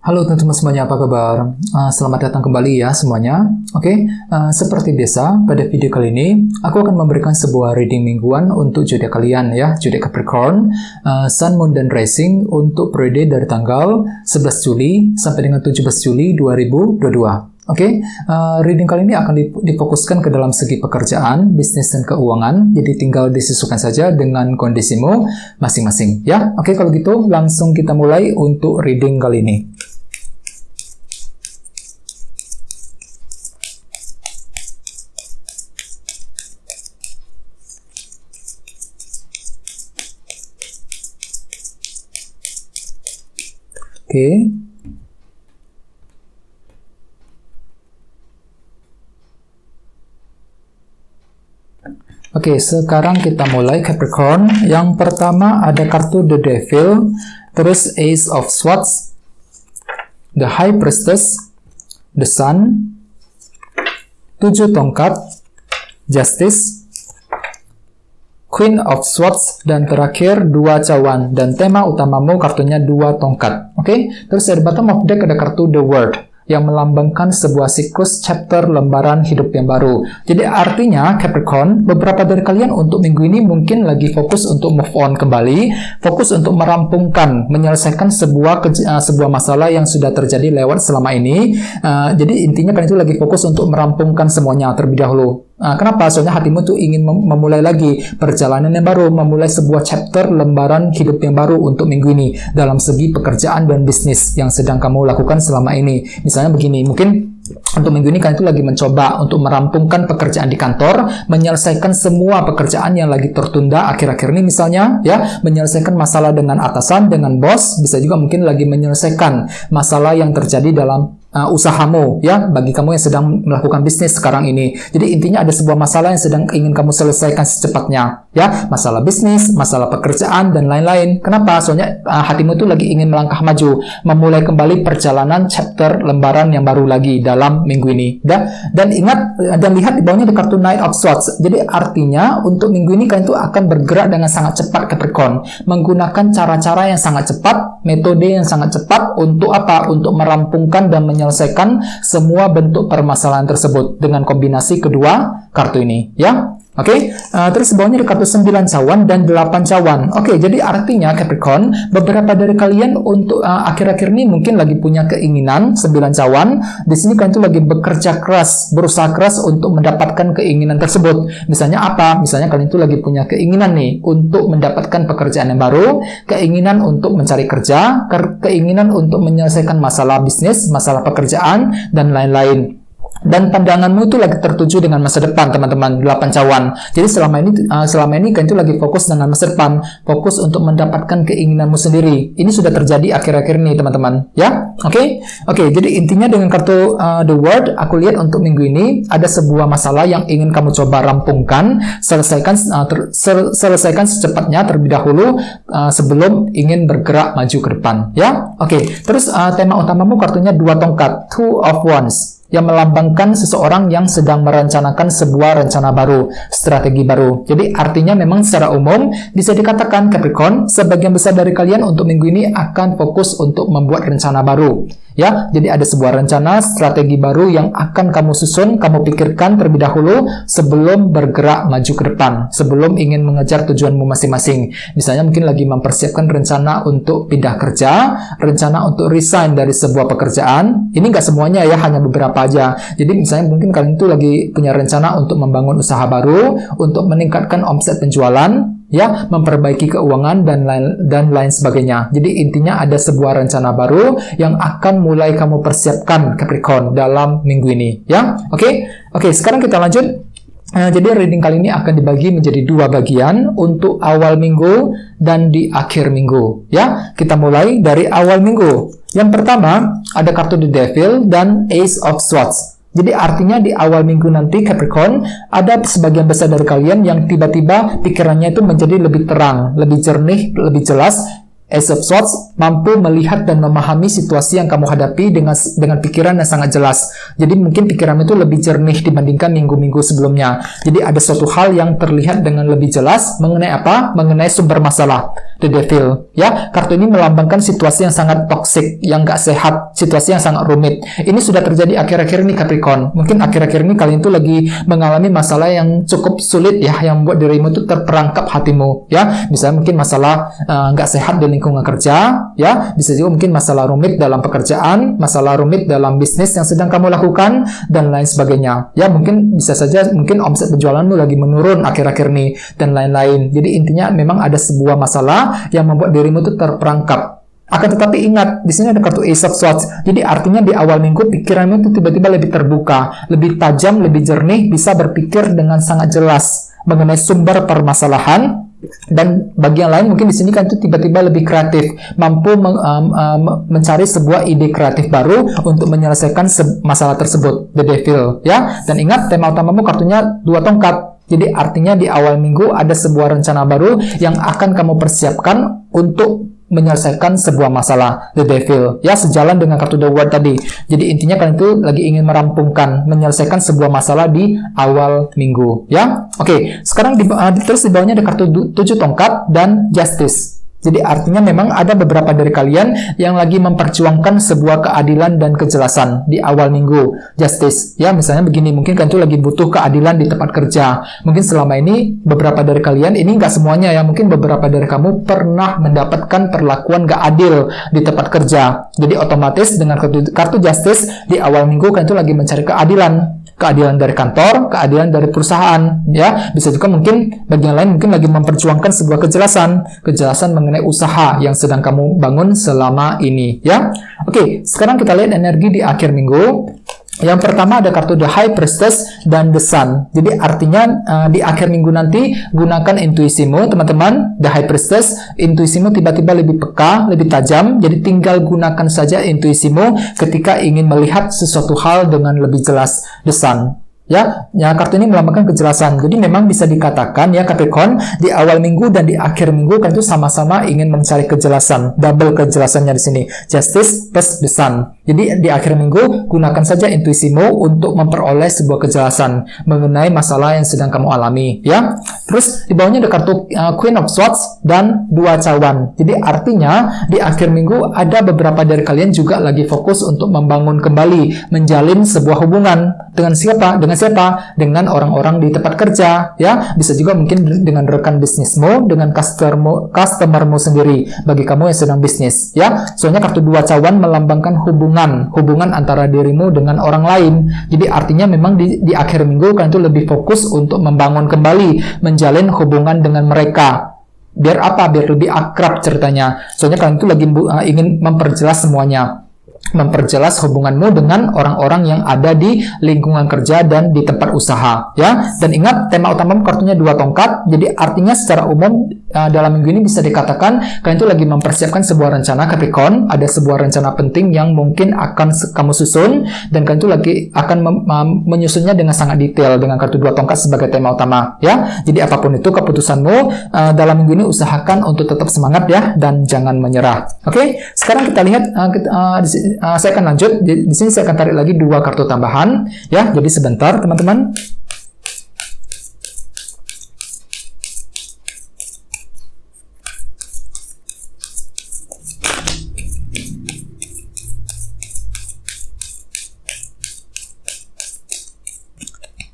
Halo teman-teman semuanya, apa kabar? Selamat datang kembali ya semuanya. Seperti biasa, pada video kali ini, aku akan memberikan sebuah reading mingguan untuk zodiak kalian ya, zodiak Capricorn, Sun, Moon, dan Rising untuk periode dari tanggal 11 Juli sampai dengan 17 Juli 2022. Reading kali ini akan difokuskan ke dalam segi pekerjaan, bisnis, dan keuangan. Jadi tinggal disesuaikan saja dengan kondisimu masing-masing ya. Kalau gitu langsung kita mulai untuk reading kali ini. Sekarang kita mulai Capricorn. Yang pertama ada kartu The Devil, terus Ace of Swords, The High Priestess, The Sun, 7 tongkat, Justice, Queen of Swords, dan terakhir 2 cawan. Dan tema utamamu kartunya 2 tongkat. Terus dari bottom of deck ada kartu The World yang melambangkan sebuah siklus chapter lembaran hidup yang baru. Jadi artinya Capricorn, beberapa dari kalian untuk minggu ini mungkin lagi fokus untuk move on kembali, fokus untuk merampungkan, menyelesaikan sebuah masalah yang sudah terjadi lewat selama ini. Jadi intinya kalian itu lagi fokus untuk merampungkan semuanya terlebih dahulu. Kenapa? Soalnya hatimu tuh ingin memulai lagi perjalanan yang baru, memulai sebuah chapter lembaran hidup yang baru untuk minggu ini dalam segi pekerjaan dan bisnis yang sedang kamu lakukan selama ini. Misalnya begini, mungkin untuk minggu ini kalian itu lagi mencoba untuk merampungkan pekerjaan di kantor, menyelesaikan semua pekerjaan yang lagi tertunda akhir-akhir ini misalnya, ya, menyelesaikan masalah dengan atasan, dengan bos, bisa juga mungkin lagi menyelesaikan masalah yang terjadi dalam usahamu, ya, bagi kamu yang sedang melakukan bisnis sekarang ini. Jadi intinya ada sebuah masalah yang sedang ingin kamu selesaikan secepatnya, ya, masalah bisnis, masalah pekerjaan, dan lain-lain. Kenapa? Soalnya hatimu itu lagi ingin melangkah maju, memulai kembali perjalanan chapter lembaran yang baru lagi dalam minggu ini. Dan ingat, dan lihat di bawahnya ada kartu Knight of Swords. Jadi artinya untuk minggu ini kalian itu akan bergerak dengan sangat cepat Capricorn, menggunakan cara-cara yang sangat cepat, metode yang sangat cepat untuk apa? Untuk merampungkan dan menyelesaikan semua bentuk permasalahan tersebut dengan kombinasi kedua kartu ini, ya. Terus bawahnya ada kartu 9 cawan dan 8 cawan. Jadi artinya Capricorn, beberapa dari kalian untuk akhir-akhir ini mungkin lagi punya keinginan 9 cawan. Di sini kalian tuh lagi bekerja keras, berusaha keras untuk mendapatkan keinginan tersebut. Misalnya apa? Misalnya kalian tuh lagi punya keinginan nih untuk mendapatkan pekerjaan yang baru, keinginan untuk mencari kerja, keinginan untuk menyelesaikan masalah bisnis, masalah pekerjaan, dan lain-lain. Dan pandanganmu itu lagi tertuju dengan masa depan, teman-teman, 8 cawan. Jadi selama ini kalian itu lagi fokus dengan masa depan, fokus untuk mendapatkan keinginanmu sendiri. Ini sudah terjadi akhir-akhir ini, teman-teman, ya. Jadi intinya dengan kartu The World, aku lihat untuk minggu ini ada sebuah masalah yang ingin kamu coba rampungkan, selesaikan secepatnya terlebih dahulu sebelum ingin bergerak maju ke depan, ya. Terus tema utamamu kartunya 2 tongkat, Two of Wands, yang melambangkan seseorang yang sedang merencanakan sebuah rencana baru, strategi baru. Jadi artinya memang secara umum bisa dikatakan Capricorn, sebagian besar dari kalian untuk minggu ini akan fokus untuk membuat rencana baru. Ya, jadi ada sebuah rencana, strategi baru yang akan kamu susun, kamu pikirkan terlebih dahulu sebelum bergerak maju ke depan, sebelum ingin mengejar tujuanmu masing-masing. Misalnya mungkin lagi mempersiapkan rencana untuk pindah kerja, rencana untuk resign dari sebuah pekerjaan. Ini nggak semuanya ya, hanya beberapa aja. Jadi misalnya mungkin kalian itu lagi punya rencana untuk membangun usaha baru, untuk meningkatkan omset penjualan, ya, memperbaiki keuangan dan lain sebagainya. Jadi intinya ada sebuah rencana baru yang akan mulai kamu persiapkan Capricorn dalam minggu ini, ya. Sekarang kita lanjut. Jadi reading kali ini akan dibagi menjadi 2 bagian untuk awal minggu dan di akhir minggu, ya. Kita mulai dari awal minggu. Yang pertama ada kartu The Devil dan Ace of Swords. Jadi artinya di awal minggu nanti Capricorn, ada sebagian besar dari kalian yang tiba-tiba pikirannya itu menjadi lebih terang, lebih jernih, lebih jelas. Ace of Swords mampu melihat dan memahami situasi yang kamu hadapi dengan pikiran yang sangat jelas. Jadi mungkin pikiran itu lebih jernih dibandingkan minggu-minggu sebelumnya. Jadi ada suatu hal yang terlihat dengan lebih jelas mengenai apa? Mengenai sumber masalah. The Devil. Ya, kartu ini melambangkan situasi yang sangat toksik, yang nggak sehat, situasi yang sangat rumit. Ini sudah terjadi akhir-akhir ini Capricorn. Mungkin akhir-akhir ini kalian itu lagi mengalami masalah yang cukup sulit ya, yang membuat dirimu itu terperangkap hatimu ya. Misalnya mungkin masalah nggak sehat di lingkungan kerja ya, bisa juga mungkin masalah rumit dalam pekerjaan, masalah rumit dalam bisnis yang sedang kamu lakukan dan lain sebagainya ya. Mungkin bisa saja mungkin omset penjualanmu lagi menurun akhir-akhir ini dan lain-lain. Jadi intinya memang ada sebuah masalah yang membuat dirimu itu terperangkap. Akan tetapi ingat, di sini ada kartu Ace of Swords. Jadi artinya di awal minggu pikiranmu itu tiba-tiba lebih terbuka, lebih tajam, lebih jernih, bisa berpikir dengan sangat jelas mengenai sumber permasalahan. Dan bagi yang lain mungkin di sini kan itu tiba-tiba lebih kreatif, mampu mencari sebuah ide kreatif baru untuk menyelesaikan masalah tersebut, the devil ya. Dan ingat, tema utamamu kartunya 2 tongkat. Jadi artinya di awal minggu ada sebuah rencana baru yang akan kamu persiapkan untuk menyelesaikan sebuah masalah, the devil ya, sejalan dengan kartu the world tadi. Jadi intinya kalian itu lagi ingin merampungkan, menyelesaikan sebuah masalah di awal minggu ya. Oke, sekarang terus di bawahnya ada kartu 7 tongkat dan justice. Jadi artinya memang ada beberapa dari kalian yang lagi memperjuangkan sebuah keadilan dan kejelasan di awal minggu. Justice, ya misalnya begini, mungkin kalian tuh lagi butuh keadilan di tempat kerja. Mungkin selama ini beberapa dari kalian, ini nggak semuanya ya, mungkin beberapa dari kamu pernah mendapatkan perlakuan nggak adil di tempat kerja. Jadi otomatis dengan kartu Justice di awal minggu kalian tuh lagi mencari keadilan. Keadilan dari kantor, keadilan dari perusahaan, ya. Bisa juga mungkin bagian lain mungkin lagi memperjuangkan sebuah kejelasan mengenai usaha yang sedang kamu bangun selama ini, ya. Oke, sekarang kita lihat energi di akhir minggu. Yang pertama ada kartu The High Priestess dan The Sun. Jadi artinya di akhir minggu nanti gunakan intuisimu, teman-teman. The High Priestess, intuisimu tiba-tiba lebih peka, lebih tajam. Jadi tinggal gunakan saja intuisimu ketika ingin melihat sesuatu hal dengan lebih jelas. The Sun. Ya, kartu ini melambangkan kejelasan. Jadi memang bisa dikatakan ya Capricorn, di awal minggu dan di akhir minggu kan itu sama-sama ingin mencari kejelasan. Double kejelasannya di sini. Justice plus The Sun. Jadi di akhir minggu gunakan saja intuisimu untuk memperoleh sebuah kejelasan mengenai masalah yang sedang kamu alami, ya. Terus di bawahnya ada kartu Queen of Swords dan 2 cawan. Jadi artinya di akhir minggu ada beberapa dari kalian juga lagi fokus untuk membangun kembali, menjalin sebuah hubungan dengan siapa? Dengan orang-orang di tempat kerja, ya. Bisa juga mungkin dengan rekan bisnismu, dengan customermu sendiri, bagi kamu yang sedang bisnis, ya. Soalnya kartu 2 cawan melambangkan hubungan antara dirimu dengan orang lain. Jadi artinya memang di akhir minggu kalian itu lebih fokus untuk membangun kembali, menjalin hubungan dengan mereka. Biar apa? Biar lebih akrab ceritanya. Soalnya kalian itu lagi ingin memperjelas semuanya. Memperjelas hubunganmu dengan orang-orang yang ada di lingkungan kerja dan di tempat usaha, ya. Dan ingat, tema utama kartunya 2 tongkat. Jadi artinya secara umum dalam minggu ini bisa dikatakan kalian itu lagi mempersiapkan sebuah rencana Capricorn. Ada sebuah rencana penting yang mungkin akan kamu susun, dan kalian itu lagi akan menyusunnya dengan sangat detail dengan kartu 2 tongkat sebagai tema utama, ya. Jadi apapun itu keputusanmu dalam minggu ini, usahakan untuk tetap semangat ya, dan jangan menyerah. Oke, sekarang kita lihat saya akan lanjut. Di sini saya akan tarik lagi 2 kartu tambahan, ya. Jadi sebentar, teman-teman.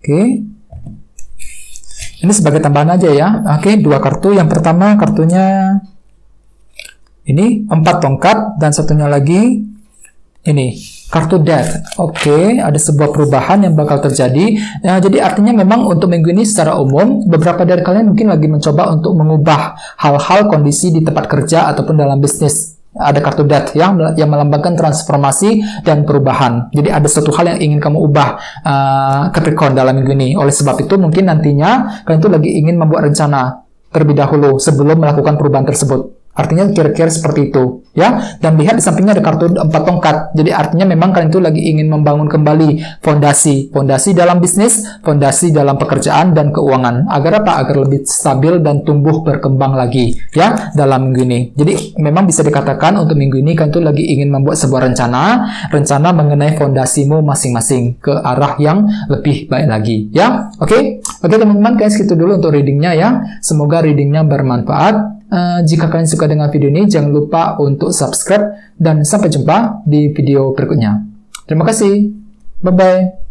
Oke. Ini sebagai tambahan aja ya. Oke, 2 kartu. Yang pertama kartunya ini 4 tongkat, dan satunya lagi ini kartu Death. Oke, ada sebuah perubahan yang bakal terjadi. Ya, jadi artinya memang untuk minggu ini secara umum beberapa dari kalian mungkin lagi mencoba untuk mengubah hal-hal kondisi di tempat kerja ataupun dalam bisnis. Ada kartu Death yang melambangkan transformasi dan perubahan. Jadi ada suatu hal yang ingin kamu ubah Capricorn dalam minggu ini. Oleh sebab itu mungkin nantinya kalian tuh lagi ingin membuat rencana terlebih dahulu sebelum melakukan perubahan tersebut. Artinya kira-kira seperti itu, ya. Dan lihat di sampingnya ada kartu 4 tongkat. Jadi artinya memang kalian itu lagi ingin membangun kembali fondasi dalam bisnis, fondasi dalam pekerjaan dan keuangan. Agar apa? Agar lebih stabil dan tumbuh berkembang lagi, ya, dalam minggu ini. Jadi memang bisa dikatakan untuk minggu ini kalian itu lagi ingin membuat sebuah rencana mengenai fondasimu masing-masing ke arah yang lebih baik lagi, ya. Oke, teman-teman, kalian segitu dulu untuk readingnya ya. Semoga readingnya bermanfaat. Jika kalian suka dengan video ini, jangan lupa untuk untuk subscribe dan sampai jumpa di video berikutnya. Terima kasih. Bye-bye.